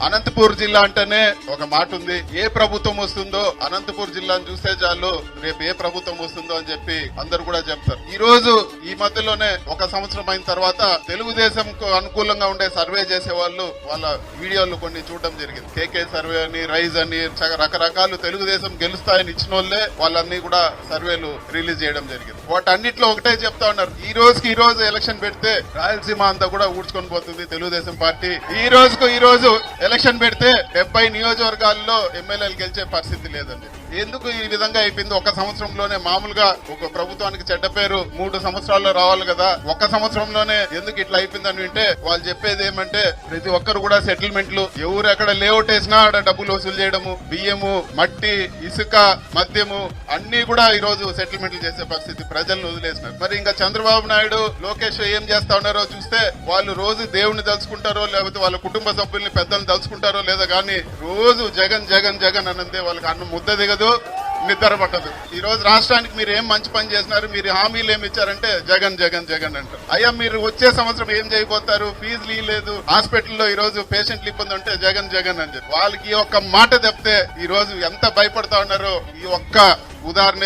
అనంతపూర్ జిల్లా అంటేనే ఒక మాట ఉంది, ఏ ప్రభుత్వం వస్తుందో అనంతపూర్ జిల్లాను చూస్తే చాలు రేపు ఏ ప్రభుత్వం వస్తుందో అని చెప్పి అందరు కూడా చెప్తారు. ఈ రోజు ఈ మధ్యలోనే ఒక సంవత్సరం అయిన తర్వాత తెలుగుదేశం అనుకూలంగా ఉండే సర్వే చేసే వాళ్ళు వాళ్ళ వీడియోలు కొన్ని చూడడం జరిగింది. కేకే సర్వే అని, రైజ్ అని, రకరకాలు తెలుగుదేశం గెలుస్తాయని ఇచ్చిన వాళ్ళే వాళ్ళన్ని కూడా సర్వేలు రిలీజ్ చేయడం జరిగింది. వాటన్నిటిలో ఒకటే చెప్తా ఉన్నారు, ఈ రోజు ఎలక్షన్ పెడితే రాయలసీమ అంతా కూడా ఊడ్చుకొని పోతుంది తెలుగుదేశం పార్టీ. ఈ రోజు ఎలక్షన్ పెడితే 70 నియోజకవర్గాల్లో ఎమ్మెల్యేలు గెలిచే పరిస్థితి లేదండి. ఎందుకు ఈ విధంగా అయిపోయింది? ఒక సంవత్సరంలోనే మామూలుగా ఒక ప్రభుత్వానికి చెడ్డ పేరు 3 సంవత్సరాల్లో రావాలి కదా, ఒక సంవత్సరంలోనే ఎందుకు ఇట్లా అయిపోయిందని వింటే వాళ్ళు చెప్పేది ఏమంటే ప్రతి ఒక్కరు కూడా సెటిల్మెంట్లు, ఎవరు ఎక్కడ లేఅవుట్ వేసినా ఆడ డబ్బులు వసూలు చేయడము, బియ్యము, మట్టి, ఇసుక, మద్యము అన్ని కూడా ఈ రోజు సెటిల్మెంట్లు చేసే పరిస్థితి, ప్రజలను వదిలేసినారు. మరి ఇంకా చంద్రబాబు నాయుడు, లోకేష్ ఏం చేస్తా ఉన్నారో చూస్తే వాళ్ళు రోజు దేవుణ్ణి తలుచుకుంటారో లేకపోతే వాళ్ళ కుటుంబ సభ్యుల్ని పెద్దల్ని తలుచుకుంటారో లేదో కానీ రోజు జగన్ జగన్ జగన్ అనంతే వాళ్ళకి అన్నం ముద్ద దిగదు, నిద్ర పట్టదు. ఈ రోజు రాష్ట్రానికి మీరు ఏం మంచి పని చేసినారు, మీరు హామీలు ఏమి ఇచ్చారంటే జగన్ జగన్ జగన్ అంటారు. అయ్యా మీరు వచ్చే సంవత్సరం ఏం చేయబోతారు? ఫీజులు ఇవ్వలేదు, హాస్పిటల్లో ఈ రోజు పేషెంట్లు ఇబ్బంది ఉంటే జగన్ జగన్ అని చెప్పి వాళ్ళకి ఒక్క మాట చెప్తే ఈ రోజు ఎంత భయపడతా ఉన్నారో ఈ ఒక్క ఉదాహరణ